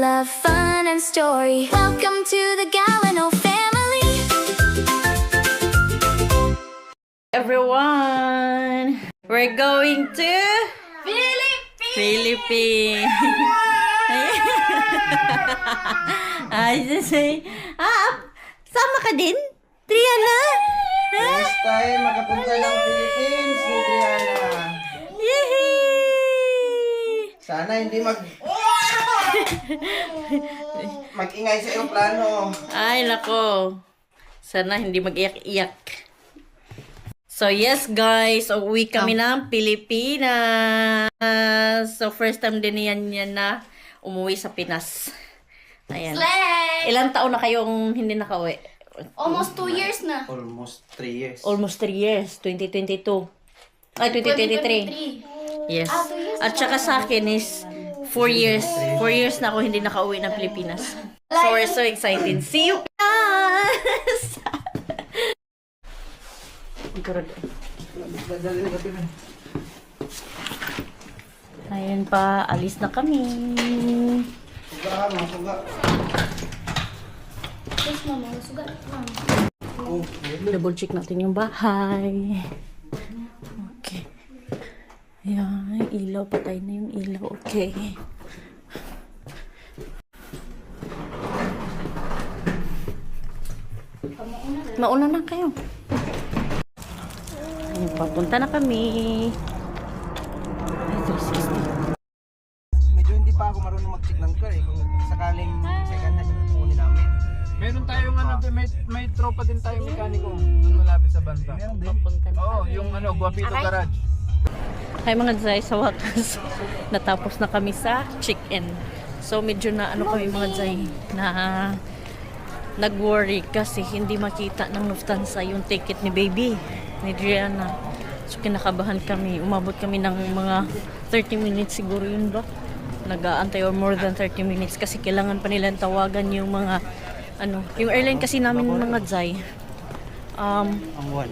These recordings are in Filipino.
love, fun, and story. Welcome to the Galano family. Everyone, we're going to Philippines. I just say, sama ka din? Triana? Next time, makapunta ng Philippines ni Triana. Yehey! Sana hindi mag-ingay sa aeroplano. Ay, nako. Sana hindi mag-iyak-iyak. So, yes guys, uwi kami ng Pilipinas. So, first time din yan na umuwi sa Pinas. Ayan. Slay! Ilang taon na kayong hindi nakauwi? Almost 2 years na. Almost 3 years. Almost 3 years. 2022. Ay, 2023. Yes. At saka sa akin is 4 years. 4 years na ako hindi nakauwi ng Pilipinas. So, we're so excited. See you, Pinas! Ayun pa, alis na kami. Suga ka, mga suga. Yes, mama. Sugat lang. Double check natin yung bahay. Okay. Ayan, ilaw. Patay na yung ilaw. Okay. Mauna na kayo. Ayun, papunta na kami. Ay, 360. Medyo hindi pa ako marunong mag-check ng car eh. Kung sakaling second hand yung kukunin namin. Meron tayong ano, may tropa din tayong mekaniko doon malapit sa banda. Meron din. Papunta na. Oo, yung ano, Guapito Garage. Hi mga Zay, sa wakas natapos na kami sa check-in. So medyo na ano kami mga Zay na nag-worry kasi hindi makita ng Lufthansa yung ticket ni baby, ni Driana. So kinakabahan kami, umabot kami ng mga 30 minutes siguro yun ba? Nag-aantay or more than 30 minutes kasi kailangan pa nilang tawagan yung mga ano, yung airline kasi namin mga Zay. Ang one.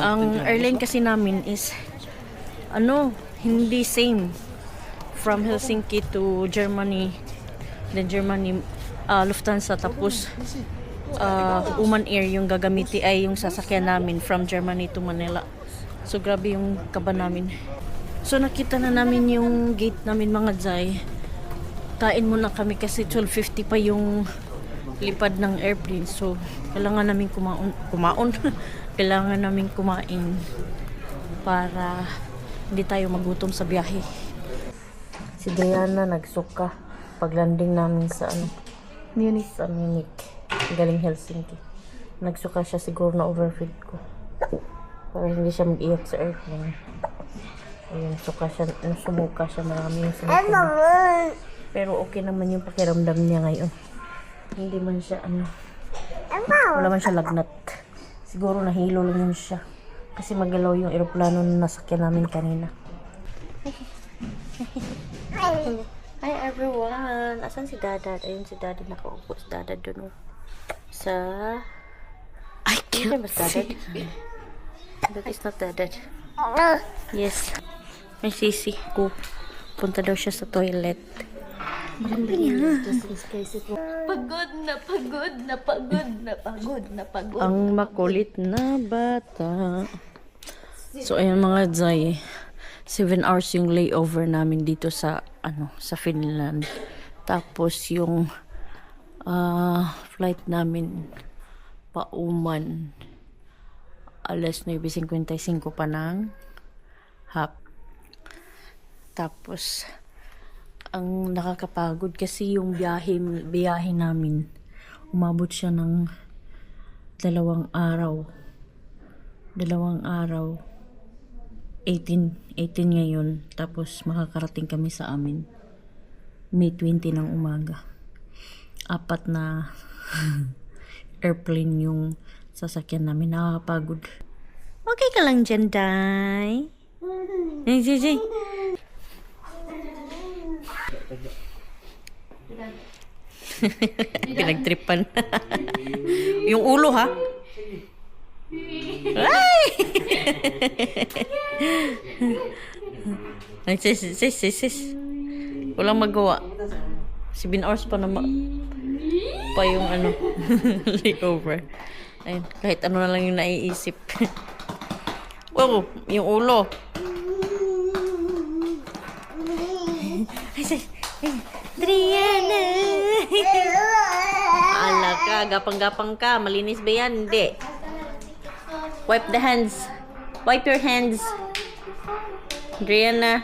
Ang airline kasi namin is ano, hindi same from Helsinki to Germany. Then Germany, Lufthansa, tapos Oman Air yung gagamiti ay yung sasakyan namin from Germany to Manila. So grabe yung kaba namin. So nakita na namin yung gate namin mga Zay. Kain muna kami kasi 12:50 pa yung lipad ng airplane. So kailangan namin kumaon. Kailangan namin kumain para hindi tayo magutom sa biyahe. Si Diana nagsuka paglanding namin sa ano, Munich. Sa Munich. Galing Helsinki. Nagsuka siya, siguro na overfeed ko. Para hindi siya mag-iyak sa airplane. Ayun, sumuka siya, marami yung sumuka niya. Pero okay naman yung pakiramdam niya ngayon. Hindi man siya ano, wala man siya lagnat. Siguro nahilo lang yun siya. Kasi magalaw yung eroplano na nasakyan namin kanina. Hi everyone! Asan si Dada? Ayun si Dada, nakaupo si Dada dun. Sa... I can't see. That is not Dada. Yes. May sisi ko. Punta daw siya sa toilet. Maganda niya. Pagod na pagod na pagod na pagod na pagod. Ang makulit na bata. So ayan mga Zay, 7 hours yung layover namin dito sa ano, sa Finland. Tapos yung flight namin pa Oman alas 9:55 pa ng hap. Tapos ang nakakapagod kasi yung biyahe namin umabot siya ng 2 araw. 18 ngayon, tapos makakarating kami sa amin May 20 ng umaga. 4 na airplane yung sasakyan namin. Nakakapagod. Okay ka lang dyan, Day? Ay, Jay. Pinagtripan. Yung ulo, ha? Ay! Ay, sis. Walang magawa. 7 hours pa na pa yung ano, layover. Ayun, kahit ano na lang yung naiisip. Wow, yung ulo. Triana! Ala ka, gapang-gapang ka. Malinis ba yan? Hindi. Wipe the hands. Wipe your hands. Triana.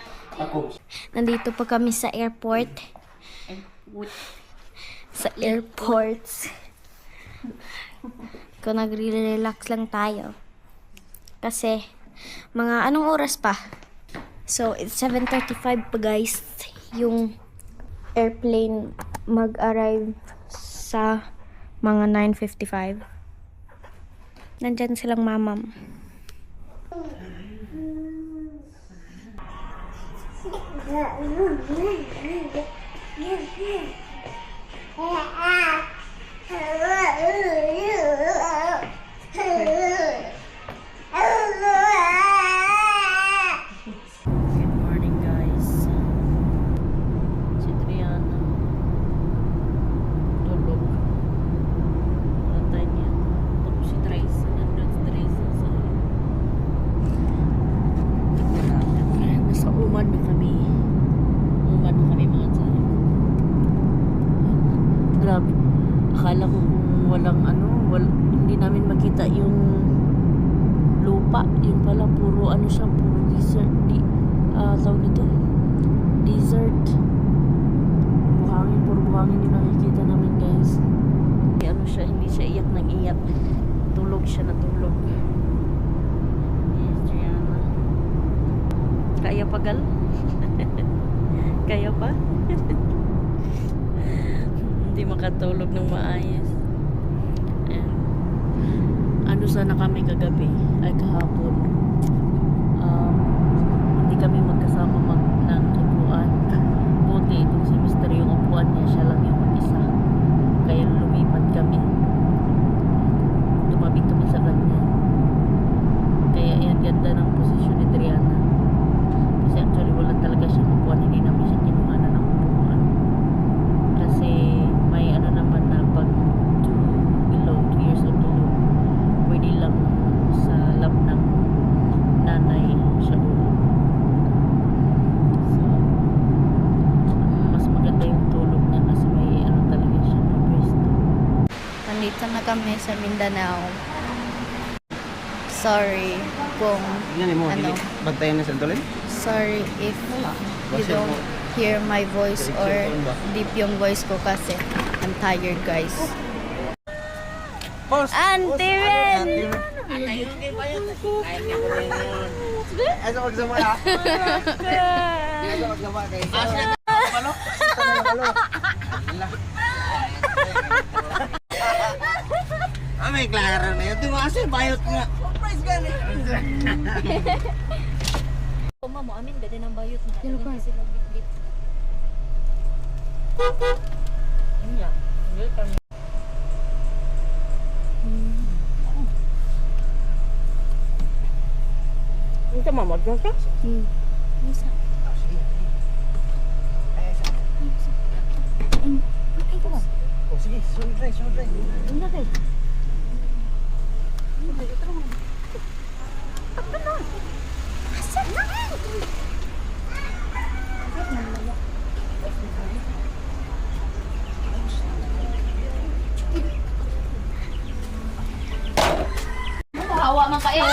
Nandito pa kami sa airport. Sa airports. Kung nagre-relax lang tayo. Kasi, mga anong oras pa? So, it's 7:35 pa guys. Yung airplane mag-arrive sa mga 9:55. Nandyan silang mamam. Good morning, guys. Si Triana. Tulog. Natay niya. Tapos si Tracy. Nandun si Tracy sa... Nasa umad na kami. Umad na kami mga tayo. Grabe. Akala ko kung walang ano, hindi namin makita yung lupa. Yun pala, puro ano siya, puro desert. Tawag nito, desert. Buhangin, puro buhangin yung nakikita namin, guys. Ano siya, hindi siya iyak ng iyak. Tulog siya na tulog. Yes, Triana. Kaya pa, gal? Kaya pa? Hindi makatulog ng maayos. And, ano sana kami kagabi, ay kahapon. Hindi kami magkasama ng upuan. Buti itong si Mr. yung upuan niya, siya lang yung mag-isa. Kaya lumipat kami. Lumapit kami sa kanya. Kaya yan, ganda ng posisyon ni Triana. Kasi actually wala talaga siyang upuan, hindi namin siya kinuha na ng upuan. Kasi may ano naman na pag 2 years old below, pwede lang sa lap ng nanay siya uupo. So, mas maganda yung tulog niya kasi may ano talaga siya na pwesto. Nandito na kami sa Mindanao. Sorry kung Yan mo, ano, bagtayan na sa dolin? sorry if you don't hear my voice or deep yung voice ko kasi I'm tired guys. Boss! Auntie Ren! Asa magsama na? Asa magsama kayo? Malo? May klaro na yun. Tumasi, bayot nga. Surprise gani. Kuma mo amin ganda ng bayot na. Dilo ka sila bit. Ito mamad ka ka? Isa. Oh, sige, sunod try. Ano ka? Hawa man ka eh.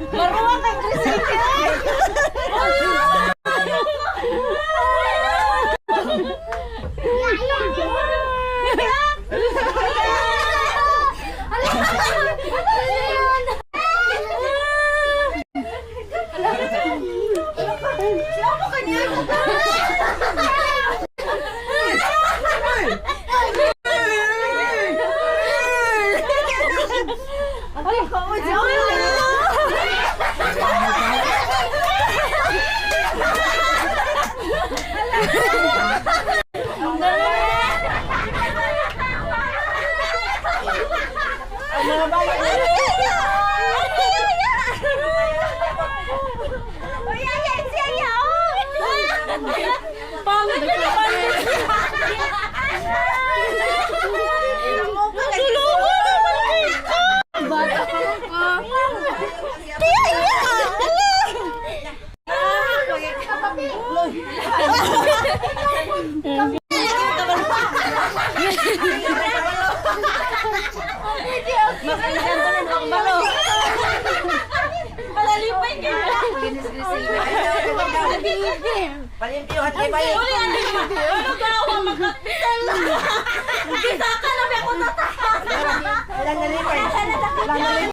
Maruwa kay Palimpiyuhan kayo ba yun? Ano gawa magkapital na? Kita ka na ako tatakas. Ilang nalipay? Ilang nalipay?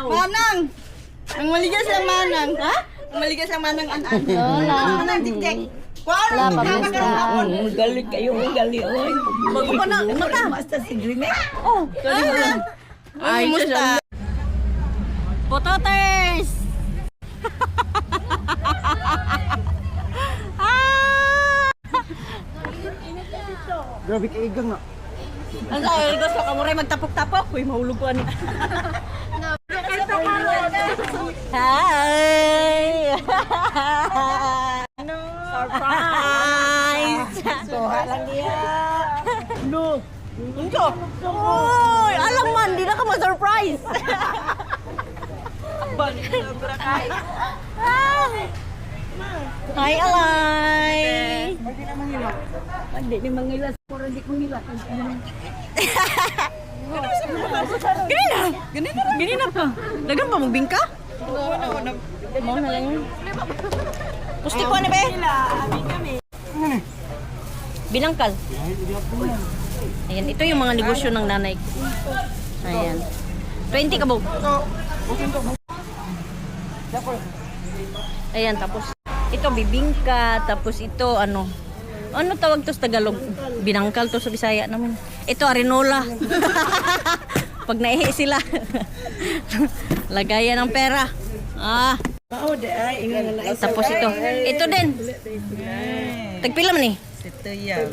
Manang! Ang maligas ang manang. Ha? Ang maligas ang manang an-an. Lola. Manang tik-tik. Lola, kamusta? Galing kayo, galing. Oy. Bago pa na, matama sa sigrime. Oh, galing. Ay, musta? Pototers! Grabe ka igang na. Ang sayo, gusto ka mo rin magtapok-tapok. Uy, mahulog ko ani. Hi! Surprise! Soha lang niya. No. Unto. Uy, alam man, di na ka ma-surprise. Hi, Alay! Hindi ni mangilas. Puro hindi mangilas. Gini na pa. Dagan pa magbingka? Mau na lang yun. Pusti ko ano ba eh? Binangkal. Ayan, ito yung mga negosyo ng nanay ko. Ayan. 20 kabog. Ayan, tapos ito bibingka, tapos ito ano tawag to sa Tagalog? Binangkal to sa Bisaya naman. Ito arenola. Pag naihi sila. Lagayan ng pera. Ah. Tapos ito. Ito din. Tagpila man eh. Ito yan.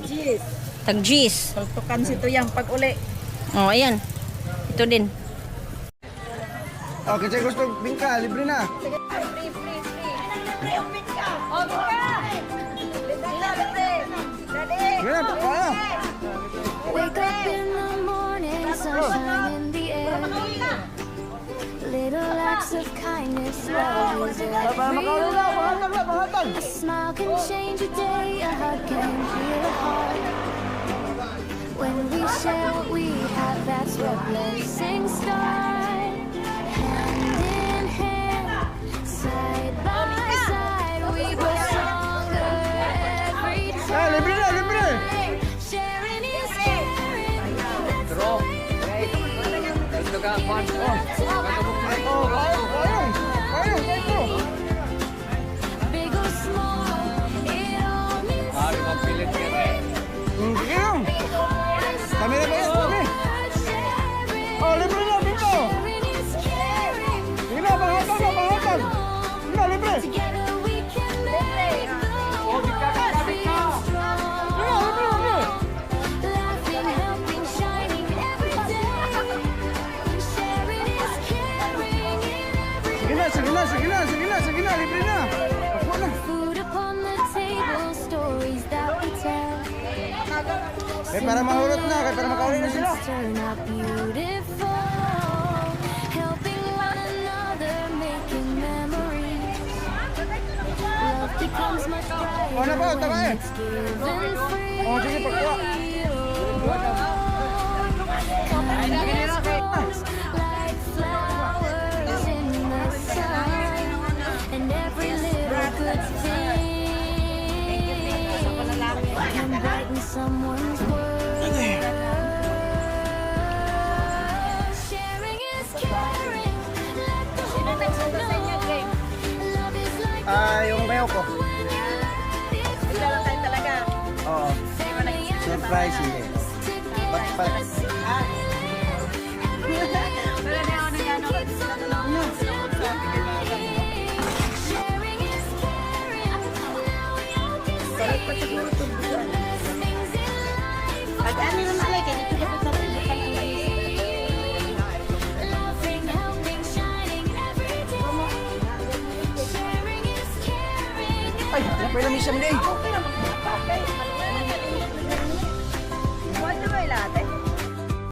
Tag-G's. Tukan si Tuyang pag uli. Oh, ayan. Ito din. Okay, siya gusto bingka, libre na. Ganyan, paano? Wake up in the morning, sunshine in the air. Little acts of kindness, love is everywhere. A smile can change a day, a hug can heal a heart. When we share what we have, that's where blessings start. Hand in hand, side by side, we grow stronger every Ah, libre na, libre! Sharing is caring. That's the way we Oh, ayun, ito. Big or small, it all means Sige lang. Kami na ba yan? Kami. sharing. Oh, libre na, dito. Sharing is caring. Sige na, pangatag na, pangatag. Sige na, libre. Together we can make the world feel strong. Laughing, helping, shining every day. Sharing is caring in every Sige na, sige na, sige na, sige na, sige na, libre na. Ako na. food upon the table, stories that we tell. Para mahulot na, para makauwi na sila. Turn out beautiful, helping one another, making memories. Love becomes much brighter Oh, na ba? Tama eh. when it's given free. Oh, sige, pagkuha. like flowers in the sun, and every little good thing can brighten someone's world. Sharing is caring. Let the whole world know. Love is like Yung bayaw ko. when you let it flow. Oo. Surprise hindi. Ay, pwede namin siya hindi.